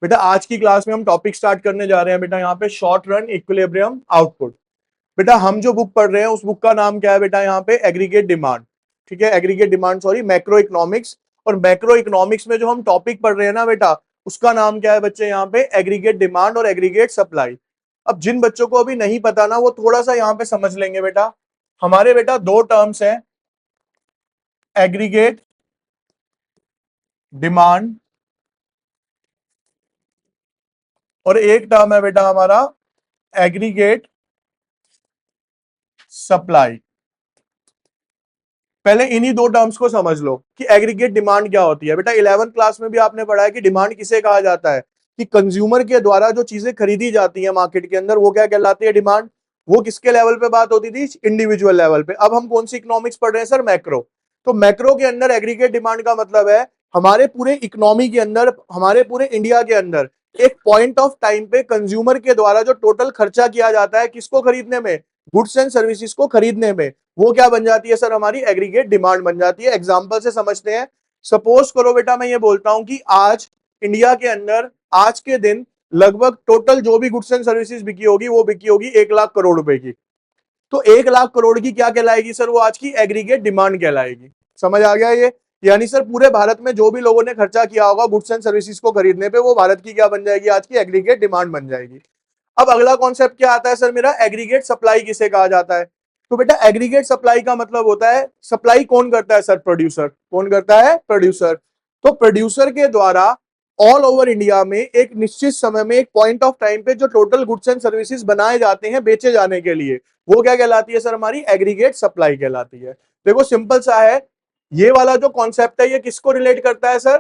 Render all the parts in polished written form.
बेटा आज की क्लास में हम टॉपिक स्टार्ट करने जा रहे हैं बेटा यहाँ पे शॉर्ट रन इक्विलिब्रियम आउटपुट। बेटा हम जो बुक पढ़ रहे हैं उस बुक का नाम क्या है बेटा यहाँ पे एग्रीगेट डिमांड। ठीक है, aggregate demand sorry macro economics. और मैक्रो इकोनॉमिक्स में जो हम टॉपिक पढ़ रहे हैं ना बेटा उसका नाम क्या है बच्चे यहाँ पे एग्रीगेट डिमांड और एग्रीगेट सप्लाई। अब जिन बच्चों को अभी नहीं पता ना वो थोड़ा सा यहाँ पे समझ लेंगे बेटा। हमारे बेटा दो टर्म्स हैं, एग्रीगेट डिमांड और एक टर्म है बेटा हमारा एग्रीगेट सप्लाई। पहले इन्हीं दो टर्म्स को समझ लो कि एग्रीगेट डिमांड क्या होती है। बेटा 11th क्लास में भी आपने पढ़ा है कि डिमांड किसे कहा जाता है, कि कंज्यूमर के द्वारा जो चीजें खरीदी जाती हैं मार्केट के अंदर वो क्या कहलाती है, डिमांड। वो किसके लेवल पे बात होती थी, इंडिविजुअल लेवल पे। अब हम कौन सी इकोनॉमिक्स पढ़ रहे हैं सर, मैक्रो। तो मैक्रो के अंदर एग्रीगेट डिमांड का मतलब है हमारे पूरे इकोनॉमी के अंदर, हमारे पूरे इंडिया के अंदर एक पॉइंट ऑफ टाइम पे कंज्यूमर के द्वारा जो टोटल खर्चा किया जाता है किसको खरीदने में, गुड्स एंड सर्विसेज को खरीदने में, वो क्या बन जाती है सर, हमारी एग्रीगेट डिमांड बन जाती है। एग्जांपल से समझते हैं। सपोज करो बेटा मैं ये बोलता हूं कि आज इंडिया के अंदर आज के दिन लगभग टोटल जो भी गुड्स एंड सर्विसेज बिकी होगी वो बिकी होगी 1 लाख करोड़ रुपए की। तो 1 लाख करोड़ की क्या कहलाएगी सर, वो आज की एग्रीगेट डिमांड कहलाएगी। समझ आ गया ये? यानी सर पूरे भारत में जो भी लोगों ने खर्चा किया होगा गुड्स एंड सर्विसेज को खरीदने पे वो भारत की क्या बन जाएगी, आज की एग्रीगेट डिमांड बन जाएगी। अब अगला कॉन्सेप्ट क्या आता है सर मेरा, एग्रीगेट सप्लाई किसे कहा जाता है। तो बेटा एग्रीगेट सप्लाई का मतलब होता है सप्लाई कौन करता है सर, प्रोड्यूसर। कौन करता है, प्रोड्यूसर। तो प्रोड्यूसर के द्वारा ऑल ओवर इंडिया में एक निश्चित समय में एक पॉइंट ऑफ टाइम पे जो टोटल गुड्स एंड सर्विसेज बनाए जाते हैं बेचे जाने के लिए, वो क्या कहलाती है सर, हमारी एग्रीगेट सप्लाई कहलाती है। देखो सिंपल सा है, ये वाला जो कॉन्सेप्ट है ये किसको रिलेट करता है सर,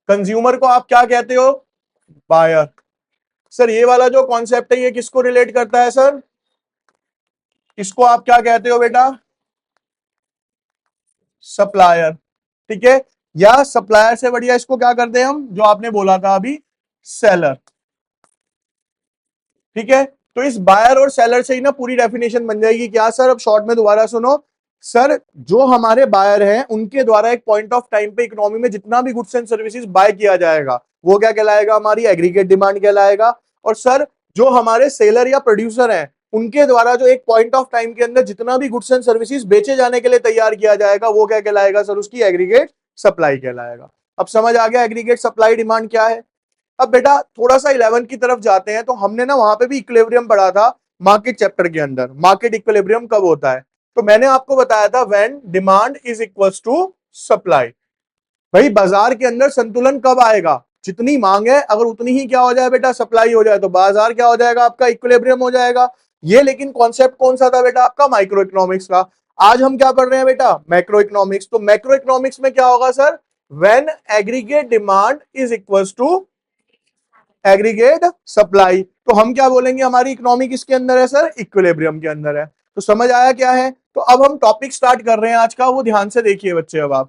कंज्यूमर को आप क्या कहते हो, बायर। सर ये वाला जो कॉन्सेप्ट है ये किसको रिलेट करता है सर, इसको आप क्या कहते हो बेटा, सप्लायर। ठीक है, या सप्लायर से बढ़िया इसको क्या करते हैं हम, जो आपने बोला था अभी, सेलर। ठीक है, तो इस बायर और सेलर से ही ना पूरी डेफिनेशन बन जाएगी। क्या सर, अब शॉर्ट में दोबारा सुनो। सर जो हमारे बायर हैं उनके द्वारा एक पॉइंट ऑफ टाइम पे इकोनॉमी में जितना भी गुड्स एंड सर्विसेज बाय किया जाएगा वो क्या कहलाएगा, हमारी एग्रीगेट डिमांड कहलाएगा। और सर जो हमारे सेलर या प्रोड्यूसर हैं उनके द्वारा जो एक पॉइंट ऑफ टाइम के अंदर जितना भी गुड्स एंड सर्विसेज बेचे जाने के लिए तैयार किया जाएगा वो क्या कहलाएगा सर, उसकी एग्रीगेट सप्लाई कहलाएगा। अब समझ आ गया एग्रीगेट सप्लाई डिमांड क्या है। अब बेटा थोड़ा सा 11 की तरफ जाते हैं तो हमने ना वहां पे भी इक्विलिब्रियम पढ़ा था मार्केट चैप्टर के अंदर। मार्केट इक्विलिब्रियम कब होता है, तो मैंने आपको बताया था when demand is equals to supply. भाई बाजार के अंदर संतुलन कब आएगा, जितनी मांग है अगर उतनी ही क्या हो जाए बेटा, सप्लाई हो जाए, तो बाजार क्या हो जाएगा आपका, इक्विलिब्रियम हो जाएगा। ये लेकिन कॉन्सेप्ट कौन सा था बेटा आपका, माइक्रो इकोनॉमिक्स का। आज हम क्या पढ़ रहे हैं बेटा, मैक्रो इकोनॉमिक्स। तो मैक्रो इकोनॉमिक्स में क्या होगा sir, when aggregate demand is equals to aggregate supply. तो हम क्या बोलेंगे, हमारी इकोनॉमी किसके अंदर है सर, इक्विलिब्रियम के अंदर है। तो समझ आया क्या है। तो अब हम टॉपिक स्टार्ट कर रहे हैं आज का, वो ध्यान से देखिए बच्चे। अब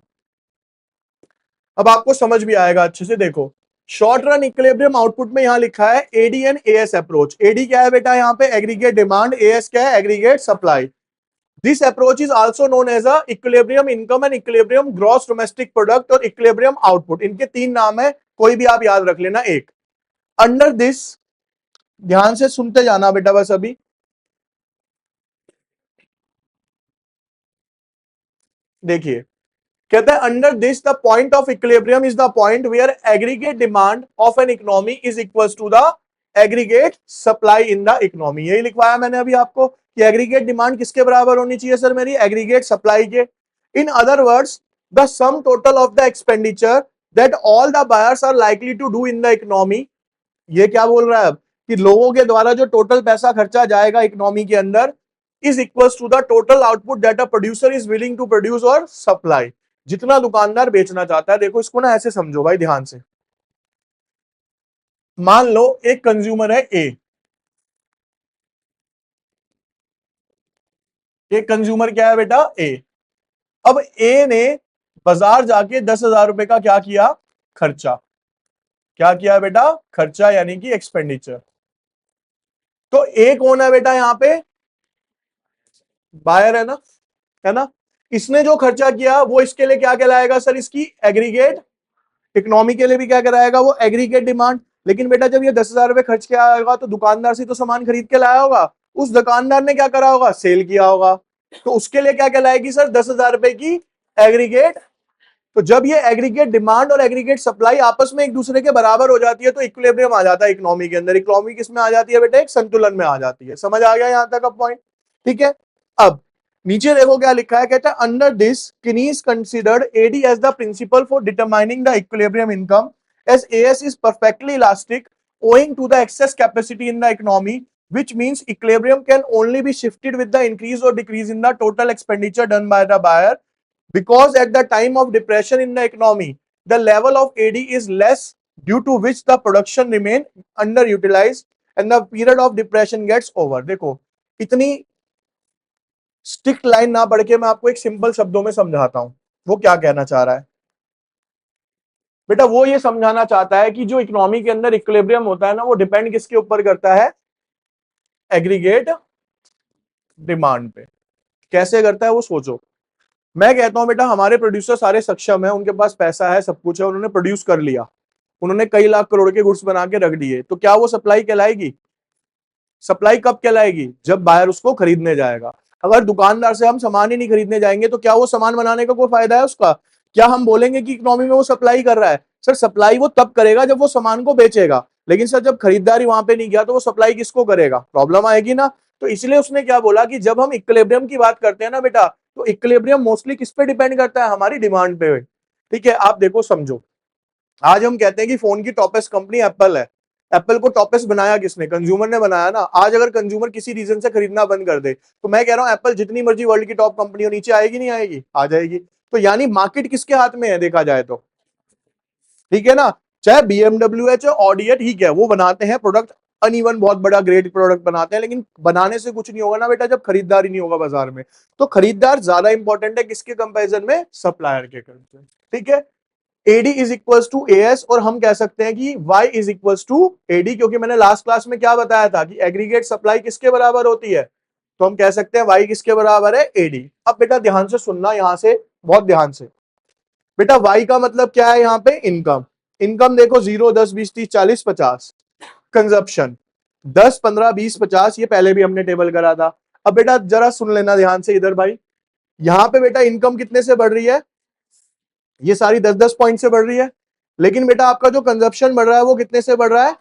आपको समझ भी आएगा अच्छे से। देखो शॉर्ट रन इक्विलिब्रियम आउटपुट में यहां लिखा है AD and AS approach. AD क्या है बेटा यहाँ पे, एग्रीगेट डिमांड, एएस क्या है, aggregate supply. This approach is also known as a equilibrium income and equilibrium gross domestic product और इक्विलिब्रियम आउटपुट। इनके 3 नाम है, कोई भी आप याद रख लेना एक। अंडर दिस, ध्यान से सुनते जाना बेटा बस अभी। देखिए कहता है under this the point of equilibrium is the point where aggregate demand of an economy is equals to the aggregate supply in the economy. यही लिखवाया मैंने अभी आपको कि एग्रीगेट डिमांड किसके बराबर होनी चाहिए सर, मेरी एग्रीगेट सप्लाई के। In other words the sum total of the expenditure that all the buyers are likely to do in the economy. ये क्या बोल रहा है अब, कि लोगों के द्वारा जो टोटल पैसा खर्चा जाएगा इकोनॉमी के अंदर is equals to the total output that a producer is willing to produce और सप्लाई। जितना दुकानदार बेचना चाहता है। देखो इसको ना ऐसे समझो भाई ध्यान से। मान लो एक कंज्यूमर है ए, एक कंज्यूमर क्या है बेटा, ए। अब ए ने बाजार जाके 10,000 रुपए का क्या किया, खर्चा। क्या किया बेटा, खर्चा, यानी कि एक्सपेंडिचर। तो ए कौन है बेटा यहां पे, बायर है ना, है ना। इसने जो खर्चा किया वो इसके लिए क्या कहलाएगा सर, इसकी एग्रीगेट इकोनॉमी के लिए भी क्या कराएगा वो एग्रीगेट डिमांड। लेकिन बेटा जब ये 10,000 रुपए खर्च किया होगा तो दुकानदार से तो सामान खरीद के लाया होगा, उस दुकानदार ने क्या करा होगा, सेल किया होगा, तो उसके लिए क्या कहलाएगी सर, 10,000 रुपए की एग्रीगेट। तो जब ये एग्रीगेट डिमांड और एग्रीगेट सप्लाई आपस में एक दूसरे के बराबर हो जाती है तो इक्विलिब्रियम आ जाता है इकोनॉमी के अंदर। इकोनॉमी किस में आ जाती है बेटा, एक संतुलन में आ जाती है। समझ आ गया यहां तक अब पॉइंट, ठीक है। अब नीचे देखो क्या लिखा है, कहता है under this Keynes considered AD as the principle for determining the equilibrium income as AS is perfectly elastic owing to the excess capacity in the economy, which means equilibrium can only be shifted with the increase or decrease in the total expenditure done by the buyer, because at the time of depression in the economy the level of AD is less, due to which the production remain underutilized and the period of depression gets over। देखो इतनी strict line ना पढ़ के मैं आपको एक simple शब्दों में समझाता हूं वो क्या कहना चाह रहा है। बेटा वो ये समझाना चाहता है कि जो इकोनॉमी के अंदर इक्विलिब्रियम होता है ना, वो डिपेंड किसके ऊपर करता है, एग्रीगेट डिमांड पे। कैसे करता है वो सोचो। मैं कहता हूं बेटा हमारे प्रोड्यूसर सारे सक्षम है, उनके पास पैसा है, सब कुछ है, उन्होंने प्रोड्यूस कर लिया, उन्होंने कई लाख करोड़ के गुड्स बना के रख दिए, तो क्या वो सप्लाई कहलाएगी? सप्लाई कब कहलाएगी? जब बायर उसको खरीदने जाएगा। अगर दुकानदार से हम सामान ही नहीं खरीदने जाएंगे तो क्या वो सामान बनाने का कोई फायदा है उसका? क्या हम बोलेंगे कि इकोनॉमी में वो सप्लाई कर रहा है? सर सप्लाई वो तब करेगा जब वो सामान को बेचेगा, लेकिन सर जब खरीदारी वहां पे नहीं गया तो वो सप्लाई किसको करेगा? प्रॉब्लम आएगी ना। तो इसलिए उसने क्या बोला कि जब हम इक्विलिब्रियम की बात करते हैं ना बेटा, तो इक्विलिब्रियम मोस्टली किस पे डिपेंड करता है, हमारी डिमांड पे। ठीक है, आप देखो समझो, आज हम कहते हैं कि फोन की टॉपेस्ट कंपनी एप्पल है। एप्पल को टॉपेस्ट बनाया किसने? कंज्यूमर ने बनाया ना। आज अगर कंज्यूमर किसी रीजन से खरीदना बंद कर दे तो मैं कह रहा हूं एप्पल जितनी मर्जी वर्ल्ड की टॉप कंपनी हो, नीचे आएगी नहीं आएगी? आ जाएगी। तो यानी मार्केट किसके हाथ में है देखा जाए तो, ठीक है ना। चाहे बीएमडब्ल्यू है चाहे ऑडी है, ठीक है, वो बनाते हैं प्रोडक्ट, अनइवन बहुत बड़ा ग्रेट प्रोडक्ट बनाते हैं, लेकिन बनाने से कुछ नहीं होगा ना बेटा जब खरीदार ही नहीं होगा बाजार में। तो खरीदार ज्यादा इंपॉर्टेंट है किसके कंपैरिजन में? सप्लायर के कंपैरिजन। ठीक है, AD is equals to AS, और हम कह सकते हैं कि Y is equals to AD, क्योंकि मैंने लास्ट क्लास में क्या बताया था कि एग्रीगेट सप्लाई किसके बराबर होती है, तो हम कह सकते हैं Y किसके बराबर है? AD। अब बेटा ध्यान से सुनना, यहां से बहुत ध्यान से। बेटा Y का मतलब क्या है यहाँ पे? इनकम। इनकम देखो 0, 10, 20, 30, 40, 50। कंजप्शन 10, 15, 20, 50, ये पहले भी हमने टेबल करा था। अब बेटा जरा सुन लेना ध्यान से इधर भाई, यहाँ पे बेटा इनकम कितने से बढ़ रही है? ये सारी 10-10 पॉइंट से बढ़ रही है। लेकिन बेटा आपका जो कंजप्शन बढ़ रहा है वो कितने से बढ़ रहा है?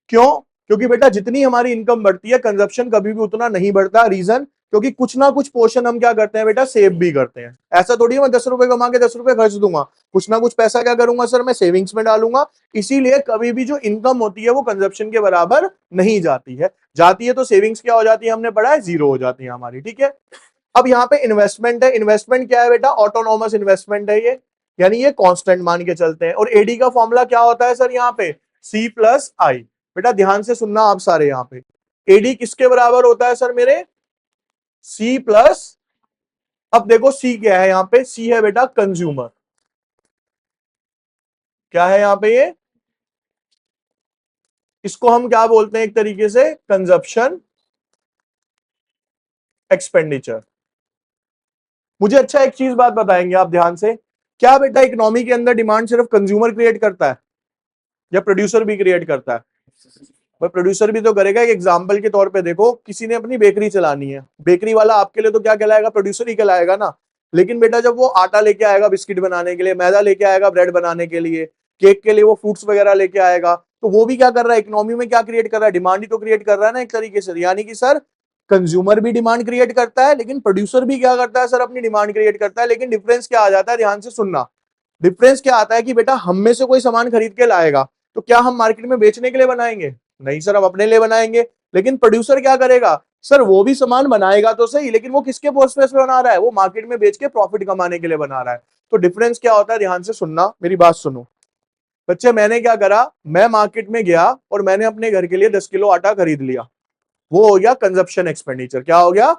क्यों? क्योंकि बेटा जितनी हमारी इनकम बढ़ती है कंजप्शन कभी भी उतना नहीं बढ़ता। रीजन, क्योंकि कुछ ना कुछ पोर्शन हम क्या करते हैं बेटा, सेव भी करते हैं। ऐसा थोड़ी है मैं 10 रुपए कमा के 10 रुपए खर्च दूंगा, कुछ ना कुछ पैसा क्या करूंगा सर, मैं सेविंग्स में डालूंगा। इसीलिए कभी भी जो इनकम होती है वो कंजप्शन के बराबर नहीं जाती है, जाती है तो सेविंग्स क्या हो जाती है, हमने पढ़ा है, जीरो हो जाती है हमारी। ठीक है, अब यहाँ पे इन्वेस्टमेंट है। इन्वेस्टमेंट क्या है बेटा? ऑटोनोमस इन्वेस्टमेंट है ये, यानी ये कांस्टेंट मान के चलते हैं। और एडी का फॉर्मूला क्या होता है सर यहाँ पे? सी प्लस आई। बेटा ध्यान से सुनना आप सारे, यहाँ पे एडी किसके बराबर होता है सर मेरे? C plus. अब देखो सी क्या है यहाँ पे? सी है बेटा कंज्यूमर। क्या है यहाँ पे? ये इसको हम क्या बोलते हैं एक तरीके से? Consumption expenditure. मुझे अच्छा एक चीज बात बताएंगे आप ध्यान से, क्या बेटा इकोनॉमी के अंदर डिमांड सिर्फ कंज्यूमर क्रिएट करता है या प्रोड्यूसर भी क्रिएट करता है? भाई प्रोड्यूसर भी तो करेगा। एक एग्जांपल के तौर पे देखो, किसी ने अपनी बेकरी चलानी है, बेकरी वाला आपके लिए तो क्या कहलाएगा? प्रोड्यूसर ही कहलाएगा ना। लेकिन बेटा जब वो आटा लेके आएगा बिस्किट बनाने के लिए, मैदा लेके आएगा ब्रेड बनाने के लिए, केक के लिए वो फ्रूट्स वगैरह लेके आएगा, तो वो भी क्या कर रहा है? इकोनॉमी में क्या क्रिएट कर रहा है? डिमांड ही तो क्रिएट कर रहा है ना एक तरीके से। यानी कि सर कंज्यूमर भी डिमांड क्रिएट करता है, लेकिन प्रोड्यूसर भी क्या करता है सर? अपनी डिमांड क्रिएट करता है। लेकिन डिफरेंस क्या आ जाता है, ध्यान से सुनना। डिफरेंस क्या आता है कि बेटा हम में से कोई सामान खरीद के लाएगा तो क्या हम मार्केट में बेचने के लिए बनाएंगे? नहीं सर, हम अपने लिए बनाएंगे। लेकिन प्रोड्यूसर क्या करेगा सर? वो भी सामान बनाएगा तो सही, लेकिन वो किसके पर्पस पे बना रहा है? वो मार्केट में बेच के प्रॉफिट कमाने के लिए बना रहा है। तो डिफरेंस क्या होता है, ध्यान से सुनना, मेरी बात सुनो बच्चे। मैंने क्या करा, मैं मार्केट में गया और मैंने अपने घर के लिए 10 किलो आटा खरीद लिया, वो हो गया कंजप्शन एक्सपेंडिचर। क्या हो गया?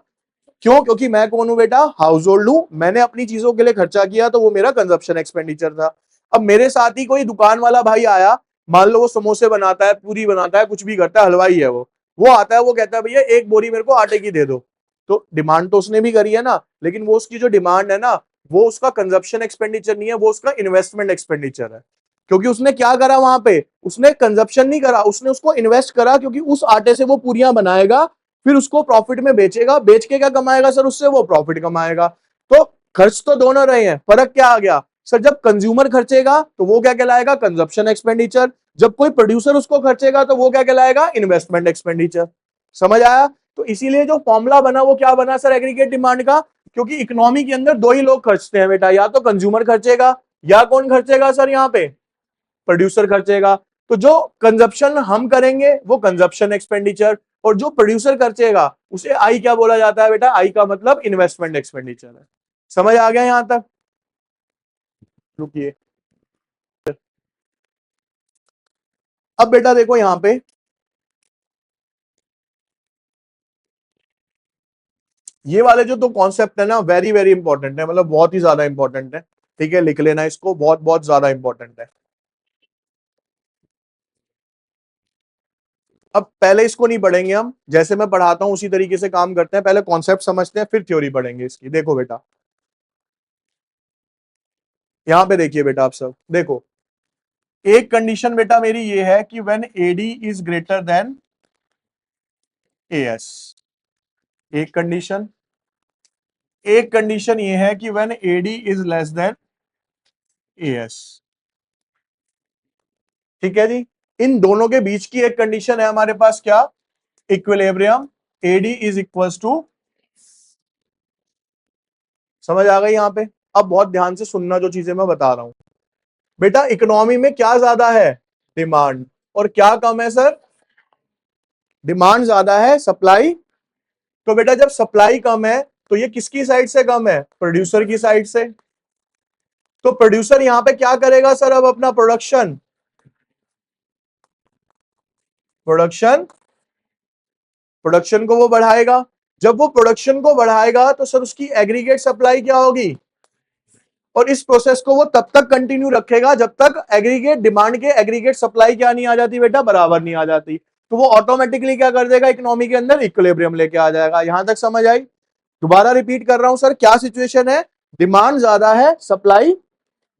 क्यों? क्योंकि मैं कौन हूं बेटा? हाउस होल्ड हूं। मैंने अपनी चीजों के लिए खर्चा किया तो वो मेरा कंजप्शन एक्सपेंडिचर था। अब मेरे साथ ही कोई दुकान वाला भाई आया, मान लो वो समोसे बनाता है, पूरी बनाता है, कुछ भी करता है, हलवाई है वो आता है, वो कहता है भैया एक बोरी मेरे को आटे की दे दो। तो डिमांड तो उसने भी करी है ना, लेकिन वो उसकी जो डिमांड है ना, वो उसका कंजप्शन एक्सपेंडिचर नहीं है, वो उसका इन्वेस्टमेंट एक्सपेंडिचर है। क्योंकि उसने क्या करा वहां पे, उसने कंजप्शन नहीं करा, उसने उसको इन्वेस्ट करा, क्योंकि उस आटे से वो पूरियां बनाएगा, फिर उसको प्रॉफिट में बेचेगा, बेच के क्या कमाएगा सर, उससे वो प्रॉफिट कमाएगा। तो खर्च तो दोनों रहे हैं, फर्क क्या आ गया सर, जब कंज्यूमर खर्चेगा तो वो क्या कहलाएगा, कंजप्शन एक्सपेंडिचर, जब कोई प्रोड्यूसर उसको खर्चेगा तो वो क्या कहलाएगा, इन्वेस्टमेंट एक्सपेंडिचर। समझ आया? तो इसीलिए जो फॉर्मूला बना वो क्या बना सर, एग्रीगेट डिमांड का, क्योंकि इकोनॉमी के अंदर दो ही लोग खर्चते हैं बेटा, या तो कंज्यूमर खर्चेगा या कौन खर्चेगा सर, यहाँ पे प्रोड्यूसर खर्चेगा। तो जो कंजप्शन हम करेंगे वो कंजप्शन एक्सपेंडिचर, और जो प्रोड्यूसर खर्चेगा उसे आई क्या बोला जाता है बेटा, आई का मतलब इन्वेस्टमेंट एक्सपेंडिचर है। समझ आ गया यहां तक? रुकिए, अब बेटा देखो यहां पे, ये वाले जो दो कॉन्सेप्ट है ना, वेरी वेरी इंपॉर्टेंट है, मतलब बहुत ही ज्यादा इंपॉर्टेंट है। ठीक है, लिख लेना इसको, बहुत बहुत ज्यादा इंपॉर्टेंट है। अब पहले इसको नहीं पढ़ेंगे हम, जैसे मैं पढ़ाता हूं उसी तरीके से काम करते हैं, पहले कॉन्सेप्ट समझते हैं फिर थ्योरी पढ़ेंगे इसकी। देखो बेटा, यहां पे देखिए बेटा, आप सब देखो, एक कंडीशन बेटा मेरी ये है कि when AD is greater than AS, एक कंडीशन। एक कंडीशन ये है कि when AD is less than AS. ठीक है जी, इन दोनों के बीच की एक कंडीशन है हमारे पास, क्या, equilibrium, AD is equals to, समझ आ गई यहां पे? अब बहुत ध्यान से सुनना जो चीजें मैं बता रहा हूं बेटा, इकोनॉमी में क्या ज्यादा है, डिमांड, और क्या कम है सर, डिमांड ज्यादा है, सप्लाई। तो बेटा जब सप्लाई कम है तो ये किसकी साइड से कम है, प्रोड्यूसर की साइड से। तो प्रोड्यूसर यहां पे क्या करेगा सर, अब अपना प्रोडक्शन प्रोडक्शन प्रोडक्शन को वो बढ़ाएगा। जब वो प्रोडक्शन को बढ़ाएगा तो सर उसकी एग्रीगेट सप्लाई क्या होगी, और इस प्रोसेस को वो तब तक कंटिन्यू रखेगा जब तक एग्रीगेट डिमांड के एग्रीगेट सप्लाई क्या नहीं आ जाती बेटा, बराबर नहीं आ जाती। तो वो ऑटोमेटिकली क्या कर देगा, इकोनॉमी के अंदर इक्विलिब्रियम लेके आ जाएगा। यहां तक समझ आई? दोबारा रिपीट कर रहा हूं सर, क्या सिचुएशन है, डिमांड ज्यादा है, सप्लाई,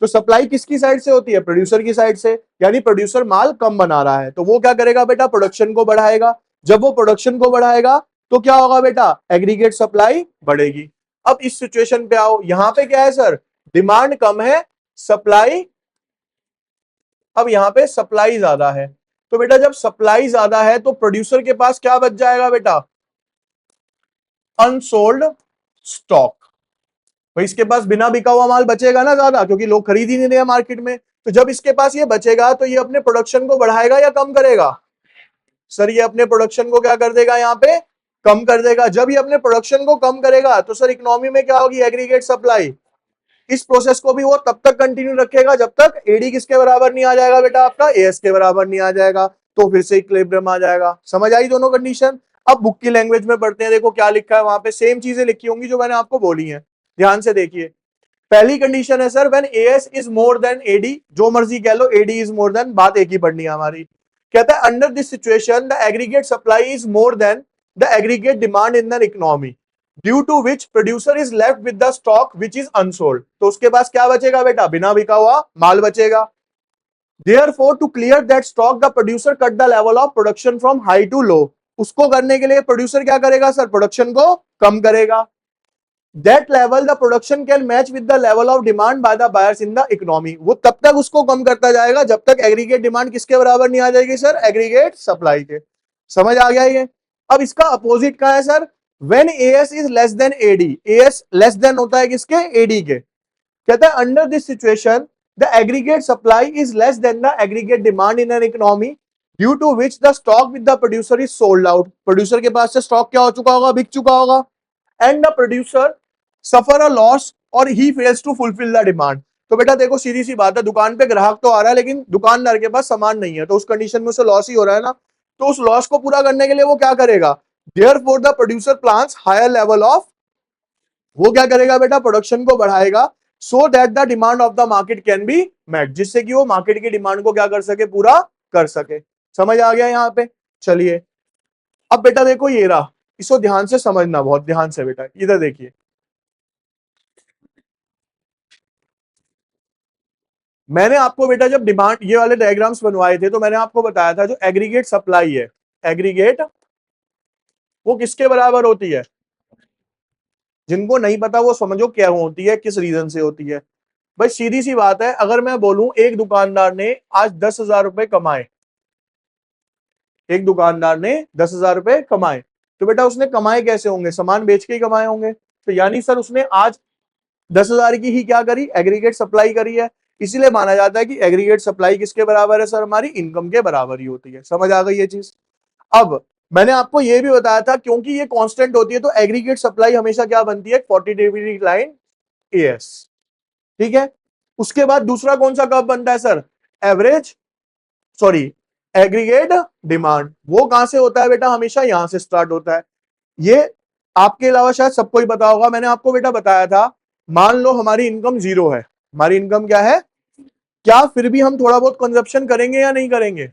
तो सप्लाई किसकी साइड से होती है, प्रोड्यूसर की साइड से, यानी प्रोड्यूसर माल कम बना रहा है, तो वो क्या करेगा बेटा, प्रोडक्शन को बढ़ाएगा। जब वो प्रोडक्शन को बढ़ाएगा तो क्या होगा बेटा, एग्रीगेट सप्लाई बढ़ेगी। अब इस सिचुएशन पे आओ, यहां पे क्या है सर, डिमांड कम है, सप्लाई, अब यहां पे सप्लाई ज्यादा है। तो बेटा जब सप्लाई ज्यादा है तो प्रोड्यूसर के पास क्या बच जाएगा बेटा, अनसोल्ड स्टॉक। भाई इसके पास बिना बिका हुआ माल बचेगा ना ज्यादा, क्योंकि लोग खरीद ही नहीं रहे मार्केट में। तो जब इसके पास ये बचेगा तो ये अपने प्रोडक्शन को बढ़ाएगा या कम करेगा, सर ये अपने प्रोडक्शन को क्या कर देगा, यहाँ पे कम कर देगा। जब ये अपने प्रोडक्शन को कम करेगा तो सर इकोनॉमी में क्या होगी, एग्रीगेट सप्लाई। इस प्रोसेस को भी वो तब तक कंटिन्यू रखेगा जब तक एडी किसके बराबर नहीं आ जाएगा बेटा, आपका एएस के बराबर नहीं आ जाएगा, तो फिर से इक्विलिब्रियम आ जाएगा। समझ आई दोनों कंडीशन? अब बुक की लैंग्वेज में पढ़ते हैं, देखो क्या लिखा है वहां पे, सेम चीजें लिखी होंगी जो मैंने आपको बोली हैं, ध्यान से देखिए। पहली कंडीशन है sir, when AS is more than AD, जो मर्जी कह लो, एडी इज मोर देन, बात एक ही पढ़नी है हमारी। कहता है under this situation the aggregate supply is more than the aggregate demand in the economy, due to which producer is left with the stock which is unsold. तो उसके पास क्या बचेगा बेटा, बिना बिका हुआ माल बचेगा। Therefore, to clear that stock, the producer cut the level of production from high to low. उसको करने के लिए प्रोड्यूसर क्या करेगा सर, प्रोडक्शन को कम करेगा। That level the production can match with the level of demand by the buyers in the economy. वो तब तक उसको कम करता जाएगा जब तक एग्रीगेट डिमांड किसके बराबर नहीं आ जाएगी सर, एग्रीगेट सप्लाई के। समझ आ गया ये? अब इसका अपोजिट क्या है sir, when AS is less than AD, AS less than होता है किसके, AD के। कहता है under this situation the aggregate supply is less than the aggregate demand in an economy, due to which the stock with the producer is sold out. Producer के पास से stock क्या हो चुका होगा, बिक चुका होगा, and the producer suffer a loss or he fails to fulfil the demand. तो बेटा देखो सीधी सी बात है, दुकान पे ग्राहक तो आ रहा है लेकिन दुकानदार के पास सामान नहीं है, तो उस कंडीशन में उसे लॉस ही हो रहा है ना। तो उस लॉस को पूरा करने के लिए वो क्या करेगा, therefore the producer plans higher level of, वो क्या करेगा बेटा, प्रोडक्शन को बढ़ाएगा, so that the demand of the market can be met, जिससे कि वो मार्केट की डिमांड को क्या कर सके, पूरा कर सके। समझ आ गया यहाँ पे? चलिए अब बेटा देखो ये रहा, इसको ध्यान से समझना, बहुत ध्यान से बेटा, इधर देखिए। मैंने आपको बेटा जब डिमांड ये वाले डायग्राम्स बनवाए थे तो मैंने आपको बताया था जो एग्रीगेट सप्लाई है, एग्रीगेट वो किसके बराबर होती है? जिनको नहीं पता वो समझो क्या होती है, किस रीजन से होती है। भाई सीधी सी बात है, अगर मैं बोलूं एक दुकानदार ने आज 10,000 रुपए कमाए, एक दुकानदार ने 10,000 रुपए कमाए, तो बेटा उसने कमाए कैसे होंगे? सामान बेच के ही कमाए होंगे। तो यानी सर उसने आज 10,000 की ही क्या करी? एग्रीगेट सप्लाई करी है। इसीलिए माना जाता है कि एग्रीगेट सप्लाई किसके बराबर है सर? हमारी इनकम के बराबर ही होती है। समझ आ गई ये चीज? अब मैंने आपको ये भी बताया था क्योंकि ये कांस्टेंट होती है तो एग्रीगेट सप्लाई हमेशा क्या बनती है? 40 डिग्री लाइन एएस। ठीक है। उसके बाद दूसरा कौन सा कर्व बनता है sir? Average, sorry, aggregate demand. वो कहां से होता है बेटा? हमेशा यहां से स्टार्ट होता है। ये आपके अलावा शायद सबको ही पता होगा। मैंने आपको बेटा बताया था, मान लो हमारी इनकम 0 है। हमारी इनकम क्या है? क्या फिर भी हम थोड़ा बहुत कंजप्शन करेंगे या नहीं करेंगे?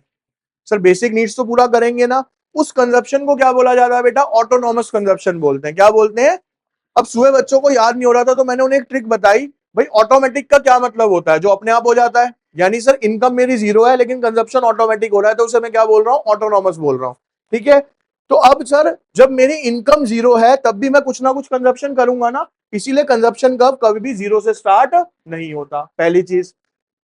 सर बेसिक नीड्स तो पूरा करेंगे ना। उस कंजप्शन को क्या बोला जाता है बेटा? ऑटोनॉमस कंजप्शन बोलते हैं। क्या बोलते हैं? अब सुबह बच्चों को याद नहीं हो रहा था तो मैंने उन्हें एक ट्रिक बताई। भाई ऑटोमेटिक का क्या मतलब होता है? जो अपने आप हो जाता है। यानी सर इनकम मेरी 0 है लेकिन कंजप्शन ऑटोमेटिक हो रहा है तो उसे मैं क्या बोल रहा हूं? ऑटोनॉमस बोल रहा हूं। ठीक है। तो अब सर जब मेरी इनकम 0 है तब भी मैं कुछ ना कुछ कंजप्शन करूंगा ना, इसीलिए कंजप्शन कर्व कभी भी 0 से स्टार्ट नहीं होता। पहली चीज।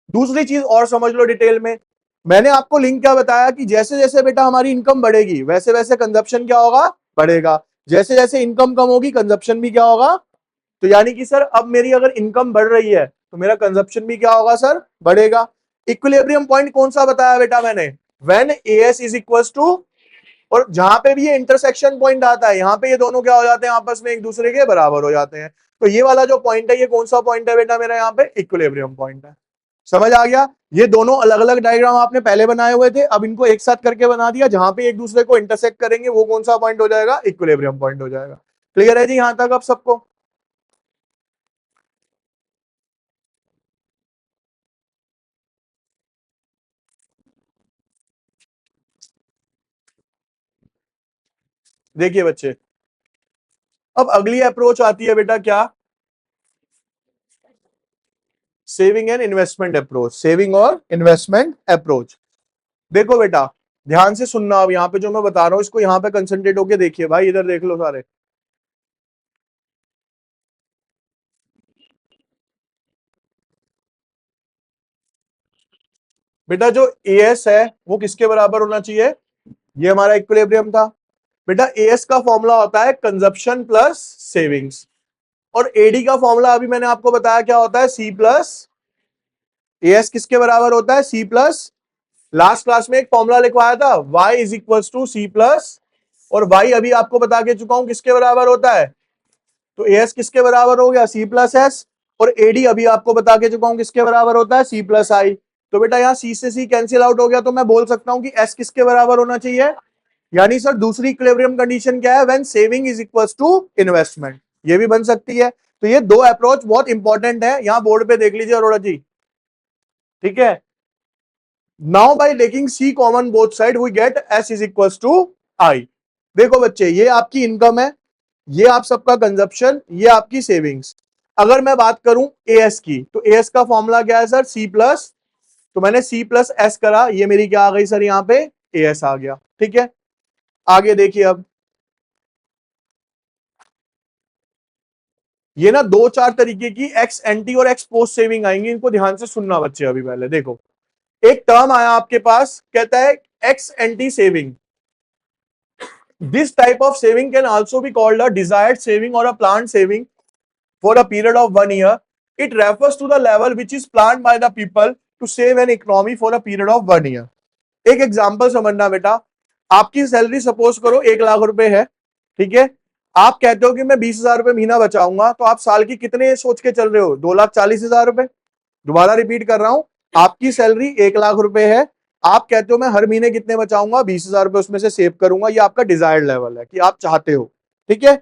दूसरी चीज और समझ लो डिटेल में। मैंने आपको लिंक क्या बताया कि जैसे जैसे बेटा हमारी इनकम बढ़ेगी वैसे वैसे कंजप्शन क्या होगा? बढ़ेगा। जैसे जैसे इनकम कम होगी कंजप्शन भी क्या होगा? तो यानी कि सर अब मेरी अगर इनकम बढ़ रही है तो मेरा कंजप्शन भी क्या होगा सर? बढ़ेगा। इक्विलिब्रियम पॉइंट कौन सा बताया बेटा मैंने? When AS is equals to, और जहां पे भी ये इंटरसेक्शन पॉइंट आता है यहां पे ये दोनों क्या हो जाते हैं? आपस में एक दूसरे के बराबर हो जाते हैं। तो ये वाला जो पॉइंट है ये कौन सा पॉइंट है बेटा मेरा? यहाँ पे इक्विलिब्रियम पॉइंट है। समझ आ गया? ये दोनों अलग अलग डायग्राम आपने पहले बनाए हुए थे, अब इनको एक साथ करके बना दिया। जहां पे एक दूसरे को इंटरसेक्ट करेंगे वो कौन सा पॉइंट हो जाएगा? इक्विलिब्रियम पॉइंट हो जाएगा। क्लियर है जी यहां तक अब सबको? देखिए बच्चे, अब अगली अप्रोच आती है बेटा क्या? Saving and investment approach. Saving और इन्वेस्टमेंट अप्रोच। देखो बेटा, ध्यान से सुनना। अब यहाँ पे जो मैं बता रहा हूं इसको यहाँ पे कंसंट्रेट होके देखिए भाई, इधर देख लो सारे। बेटा जो एएस है वो किसके बराबर होना चाहिए? ये हमारा इक्विलिब्रियम था। बेटा एएस का फॉर्मूला होता है कंजप्शन प्लस सेविंग्स, और एडी का फॉर्मूला अभी मैंने आपको बताया क्या होता है? C plus. एएस किसके बराबर होता है? C plus. लास्ट क्लास में एक फॉर्मूला लिखवाया था, y is equal to C plus, और y अभी आपको बता के चुका हूं किसके बराबर होता है। तो एस किसके बराबर हो गया? C plus S. और एडी अभी आपको बता के चुका हूं किसके बराबर होता है? सी प्लस आई। तो बेटा यहाँ सी से सी कैंसिल आउट हो गया तो मैं बोल सकता हूं कि एस किसके बराबर होना चाहिए? यानी सर दूसरी इक्विलिब्रियम कंडीशन क्या है? When saving is equal to investment. ये भी बन सकती है। तो ये दो अप्रोच बहुत इंपॉर्टेंट है, यहां बोर्ड पे देख लीजिए अरोड़ा जी। ठीक है। Now by taking C common both side we get S is equal to I. देखो बच्चे, ये आपकी इनकम है, ये आप सबका कंजप्शन, ये आपकी सेविंग्स। अगर मैं बात करूं एएस की तो एएस का फॉर्मूला क्या है सर? C plus. तो मैंने सी प्लस एस करा, ये मेरी क्या आ गई सर? यहां पे एएस आ गया। ठीक है। आगे देखिए, अब ये ना दो चार तरीके की एक्स एंटी और एक्स पोस्ट सेविंग आएंगी, इनको ध्यान से सुनना बच्चे। अभी पहले देखो, एक टर्म आया आपके पास, कहता है ex ante saving. This type of saving can also be called a desired saving or a planned saving for a period of 1 year. It refers to the level which is planned by the people to save an economy for a period of 1 year. एक example समझना बेटा, आपकी salary suppose करो 1 लाख रुपए है। ठीक है। आप कहते हो कि मैं 20,000 रुपए महीना बचाऊंगा, तो आप साल की कितने सोच के चल रहे हो? 2,40,000 रुपए। दोबारा रिपीट कर रहा हूं, आपकी सैलरी 1 लाख रुपए है, आप कहते हो मैं हर महीने कितने बचाऊंगा? 20,000 रुपए उसमें से सेव करूंगा। ये आपका डिजायर्ड लेवल है कि आप चाहते हो। ठीक है।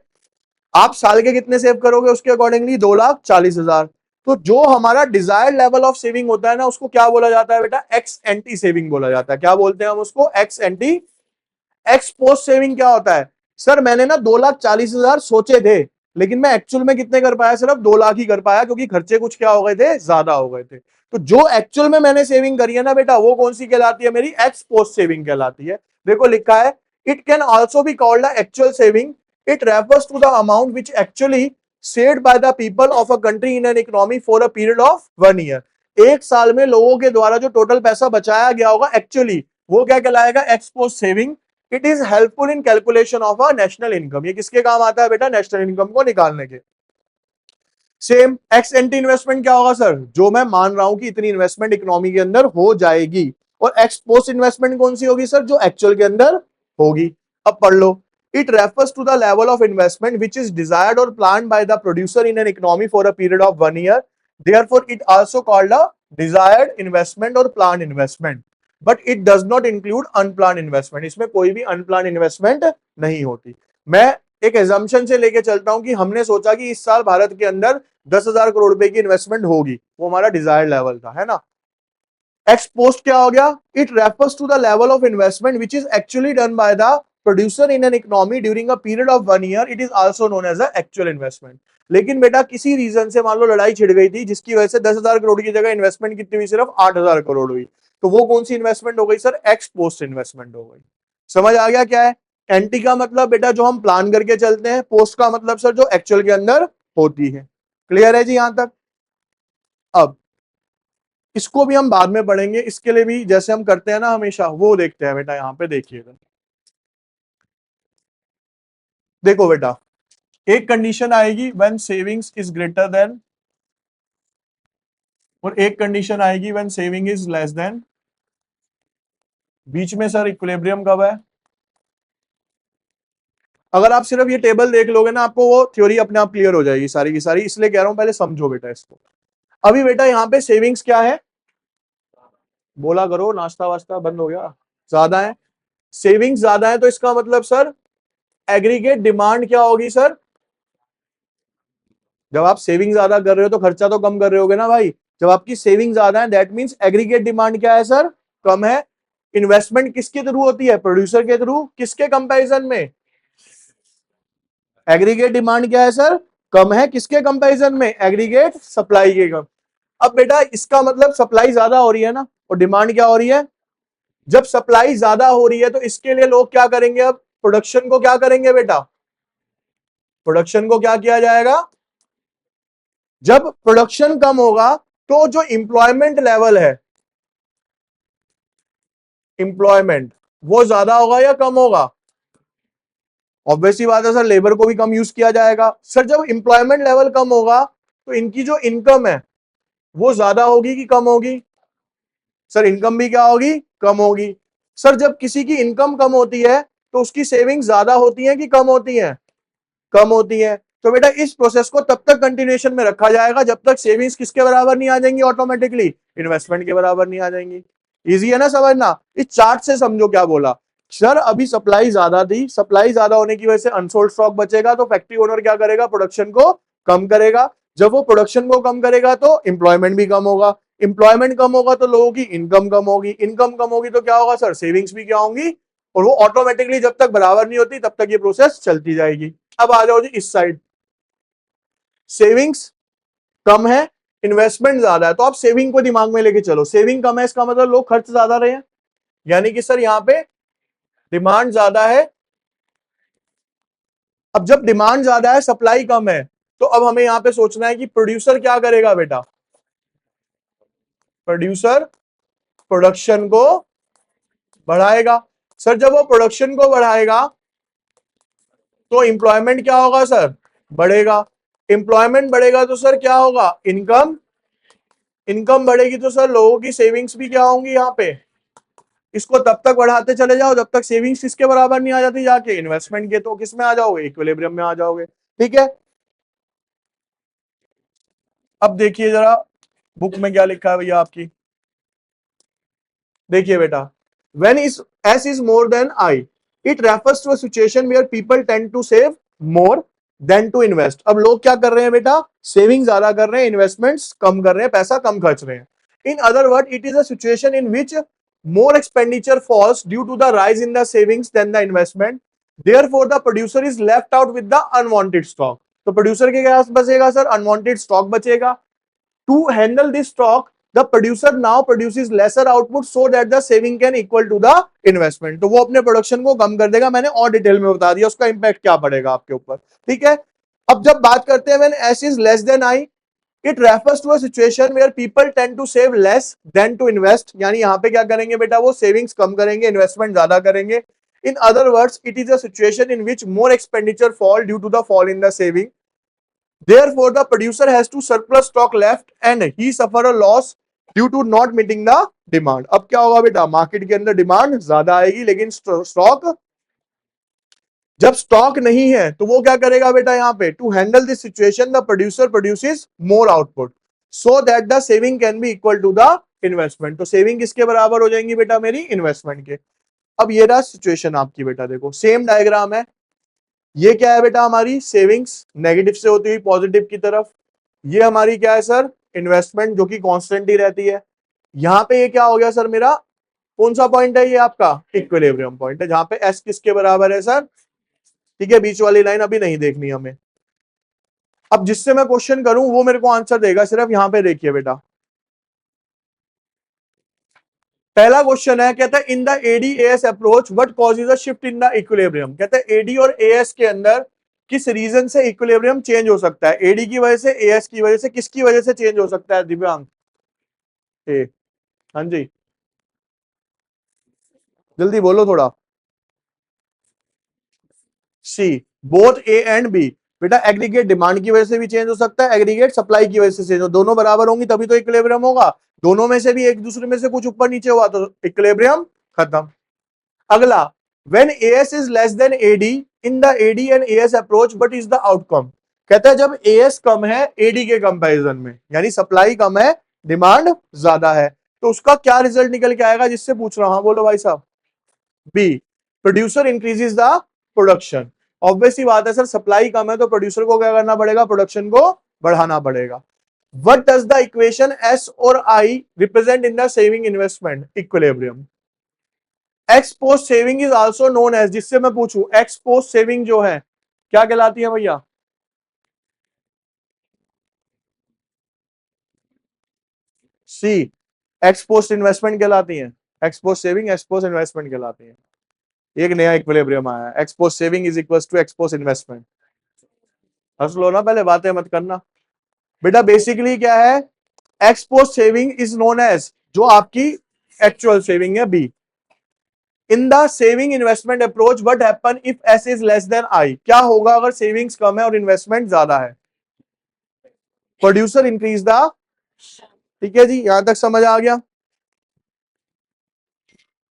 आप साल के कितने सेव करोगे उसके अकॉर्डिंगली? 2,40,000। तो जो हमारा डिजायर्ड लेवल ऑफ सेविंग होता है ना, उसको क्या बोला जाता है बेटा? एक्स एंटी सेविंग बोला जाता है। क्या बोलते हैं हम उसको? X anti. X post saving क्या होता है? सर मैंने ना 2,40,000 सोचे थे, लेकिन मैं एक्चुअल में कितने कर पाया, सिर्फ 2 लाख ही कर पाया, क्योंकि खर्चे कुछ क्या हो गए थे, ज्यादा हो गए थे। तो जो एक्चुअल में मैंने सेविंग करी है ना बेटा, वो कौन सी कहलाती है, मेरी एक्स पोस्ट सेविंग कहलाती है। देखो लिखा है, it can also be called a actual saving, it refers to the amount which actually saved by the people of a country in an economy for a period of 1 year. एक साल में लोगों के द्वारा जो टोटल पैसा बचाया गया होगा एक्चुअली, वो क्या कहलाएगा, x post saving. It is helpful in calculation of a national income. ये किसके काम आता है बेटा, नेशनल इनकम को निकालने के। सेम एक्स एंटी इन्वेस्टमेंट क्या होगा सर, जो मैं मान रहा हूं कि इतनी इन्वेस्टमेंट इकोनॉमी के अंदर हो जाएगी। और एक्स पोस्ट इन्वेस्टमेंट कौन सी होगी सर, जो एक्चुअल के अंदर होगी। अब पढ़ लो, it refers to the level of investment which is desired or planned by the producer in an economy for a period of 1 year. Therefore it also called a desired investment or planned investment, but it does not include unplanned investment. इसमें कोई भी unplanned investment नहीं होती। मैं एक assumption से लेके चलता हूं कि हमने सोचा कि इस साल भारत के अंदर 10,000 करोड़ रुपए की इन्वेस्टमेंट होगी, वो हमारा डिजायर्ड लेवल था, है ना। एक्स पोस्ट क्या हो गया, it refers to the level of investment which is actually done by the producer in an economy during a period of 1 year. It is also known as a actual investment. लेकिन बेटा किसी reason से मान लो लड़ाई छिड़ गई थी, जिसकी वजह से 10,000 करोड़ की जगह इन्वेस्टमेंट कितनी हुई, सिर्फ 8,000 करोड़ हुई, तो वो कौन सी इन्वेस्टमेंट हो गई सर, एक्स पोस्ट इन्वेस्टमेंट हो गई। समझ आ गया क्या है। एंटी का मतलब बेटा जो हम प्लान करके चलते हैं, पोस्ट का मतलब सर जो एक्चुअल के अंदर होती है। क्लियर है जी यहां तक। अब इसको भी हम बाद में पढ़ेंगे, इसके लिए भी जैसे हम करते हैं ना हमेशा, वो देखते हैं बेटा। यहां पे देखिएगा, देखो बेटा, एक कंडीशन आएगी when savings is greater than, और एक कंडीशन आएगी when saving is less than. बीच में सर इक्विलिब्रियम कब है। अगर आप सिर्फ ये टेबल देख लोगे ना, आपको वो थ्योरी अपने आप क्लियर हो जाएगी सारी की सारी, इसलिए कह रहा हूं पहले समझो बेटा इसको। अभी बेटा यहाँ पे सेविंग्स क्या है, बोला करो, नाश्ता वास्ता बंद हो गया, ज्यादा है। सेविंग्स ज्यादा है तो इसका मतलब सर एग्रीगेट डिमांड क्या होगी सर। जब आप सेविंग ज्यादा कर रहे हो तो खर्चा तो कम कर रहे होगे ना भाई। जब आपकी सेविंग ज्यादा है, दैट मींस एग्रीगेट डिमांड क्या है सर, कम है। इन्वेस्टमेंट किसके थ्रू होती है, प्रोड्यूसर के थ्रू, किसके कंपैरिजन में, एग्रीगेट डिमांड क्या है सर, कम है, किसके कंपैरिजन में, एग्रीगेट सप्लाई के कम। अब बेटा इसका मतलब सप्लाई ज्यादा हो रही है ना, और डिमांड क्या हो रही है। जब सप्लाई ज्यादा हो रही है तो इसके लिए लोग क्या करेंगे, अब प्रोडक्शन को क्या करेंगे बेटा, प्रोडक्शन को क्या किया जाएगा। जब प्रोडक्शन कम होगा तो जो इंप्लॉयमेंट लेवल है, इंप्लॉयमेंट, वो ज्यादा होगा या कम होगा। ऑब्वियसली बात है सर, लेबर को भी कम यूज किया जाएगा। सर जब इंप्लॉयमेंट लेवल कम होगा तो इनकी जो इनकम है वो ज्यादा होगी कि कम होगी। सर इनकम भी क्या होगी, कम होगी। सर जब किसी की इनकम कम होती है तो उसकी सेविंग ज्यादा होती है कि कम होती है, कम होती है। तो बेटा इस प्रोसेस को तब तक कंटिन्यूएशन में रखा जाएगा जब तक सेविंग्स किसके बराबर नहीं आ जाएंगी, ऑटोमेटिकली इन्वेस्टमेंट के बराबर नहीं आ जाएंगी। इजी है ना समझना। इस चार्ट से समझो क्या बोला सर, अभी सप्लाई ज्यादा थी, सप्लाई ज्यादा होने की वजह से अनसोल्ड स्टॉक बचेगा, तो फैक्ट्री ओनर क्या करेगा, प्रोडक्शन को कम करेगा। जब वो प्रोडक्शन को कम करेगा तो इंप्लॉयमेंट भी कम होगा, इंप्लॉयमेंट कम होगा तो लोगों की इनकम कम होगी, इनकम कम होगी तो क्या होगा सर, सेविंग्स भी क्या होंगी, और वो ऑटोमेटिकली जब तक बराबर नहीं होती तब तक ये प्रोसेस चलती जाएगी। अब आ जाओ जी इस साइड, सेविंग्स कम है, इन्वेस्टमेंट ज्यादा है, तो आप सेविंग को दिमाग में लेके चलो। सेविंग कम है इसका मतलब लोग खर्च ज्यादा रहे हैं, यानी कि सर यहां पे डिमांड ज्यादा है। अब जब डिमांड ज्यादा है, सप्लाई कम है, तो अब हमें यहां पे सोचना है कि प्रोड्यूसर क्या करेगा बेटा, प्रोड्यूसर प्रोडक्शन को बढ़ाएगा। सर जब वो प्रोडक्शन को बढ़ाएगा तो इंप्लॉयमेंट क्या होगा सर, बढ़ेगा। इंप्लॉयमेंट बढ़ेगा तो सर क्या होगा, इनकम, इनकम बढ़ेगी तो सर लोगों की सेविंग्स भी क्या होंगी यहाँ पे। इसको तब तक बढ़ाते चले जाओ जब तक सेविंग्स किसके बराबर नहीं आ जाती, जाके इन्वेस्टमेंट के, तो किस में आ जाओगे, इक्विलिब्रियम में आ जाओगे। ठीक है। अब देखिए जरा बुक में क्या लिखा है भैया आपकी, देखिए बेटा, when is s is more than I, it refers to a situation where people tend to save more than to invest। अब लोग क्या कर रहे हैं बेटा, सेविंग ज्यादा कर रहे हैं, इन्वेस्टमेंट्स कम कर रहे हैं, पैसा कम खर्च रहे हैं। In other word it is a situation in which more expenditure falls due to the rise in the savings than the investment, therefore the producer is left out with the unwanted stock। तो producer के क्या बचेगा sir, unwanted stock बचेगा। To handle this stock the producer now produces lesser output so that the saving can equal to the investment. तो वो अपने production को कम कर देगा, मैंने और डिटेल में बता दिया उसका इंपैक्ट क्या पड़ेगा आपके ऊपर, ठीक है। अब जब बात करते हैं when S is less than I, it refers to a situation where people tend to save less than to invest, यानी यहां पे क्या करेंगे बेटा, वो सेविंग्स कम करेंगे, इन्वेस्टमेंट ज्यादा करेंगे। In other words it is a situation in which more expenditure fall due to the fall in the saving, therefore the producer has to surplus stock left and he suffer a loss due to not meeting the demand। अब क्या होगा बेटा, market के अंदर demand ज्यादा आएगी लेकिन stock, जब स्टॉक नहीं है तो वो क्या करेगा बेटा, यहां पे to handle this situation the producer produces more output so that the saving can be equal to the investment. तो सेविंग किसके बराबर हो जाएंगी बेटा, मेरी इन्वेस्टमेंट के। अब ये रहा सिचुएशन आपकी बेटा, देखो सेम डायग्राम है, ये क्या है बेटा, हमारी सेविंग्स नेगेटिव से होती हुई पॉजिटिव की तरफ, ये हमारी क्या है सर, इन्वेस्टमेंट जो कि कांस्टेंट ही रहती है। यहां पे ये क्या हो गया सर, मेरा कौन सा पॉइंट है, ये आपका इक्विलिब्रियम पॉइंट है, जहां पे एस किसके बराबर है सर, ठीक है। बीच वाली लाइन अभी नहीं देखनी हमें। अब जिससे मैं क्वेश्चन करूं वो मेरे को आंसर देगा, सिर्फ यहां पे देखिए बेटा। पहला क्वेश्चन है, कहता है in the AD AS approach what causes a shift in the equilibrium. कहता है एडी और एएस के अंदर किस रीजन से इक्विलिब्रियम चेंज हो सकता है, एडी की वजह से, एएस की वजह से, किसकी वजह से चेंज हो सकता है दिव्यांग? ए, हाँ जी, जल्दी बोलो थोड़ा। सी, बोथ ए एंड बी। बेटा एग्रीगेट डिमांड की वजह से भी चेंज हो सकता है, एग्रीगेट सप्लाई की वजह से चेंज हो, दोनों बराबर होंगी तभी तो इक्विलिब्रियम होगा। दोनों में से भी एक दूसरे में से कुछ ऊपर नीचे हुआ तो इक्विलिब्रियम खत्म। अगला, when AS is less than AD in the AD and AS approach what is the outcome. कहता है जब एएस कम है एडी के कंपैरिजन में, यानी सप्लाई कम है डिमांड ज्यादा है, तो उसका क्या रिजल्ट निकल के आएगा, जिससे पूछ रहा हूं, बोलो भाई साहब। B, producer increases the production. Obviously बात है सर, सप्लाई कम है तो प्रोड्यूसर को क्या करना पड़ेगा, प्रोडक्शन को बढ़ाना पड़ेगा। What does the equation S और I represent in the saving investment equilibrium. Ex post saving is also known as, जिससे मैं पूछूं एक्स पोस्ट सेविंग जो है क्या कहलाती है भैया? सी, एक्स पोस्ट इन्वेस्टमेंट कहलाती है, ex post saving ex post investment कहलाती है। एक नया इक्विलिब्रियम आया है, ex post saving is equal to ex post investment. हंस लो ना, पहले बातें मत करना बेटा। बेसिकली क्या है, ex post saving is known as, जो आपकी एक्चुअल सेविंग है, B. In the saving investment approach what happen if S is less than I. क्या होगा अगर सेविंग्स कम है और इन्वेस्टमेंट ज्यादा है? प्रोड्यूसर इंक्रीज द, ठीक है जी, यहां तक समझ आ गया।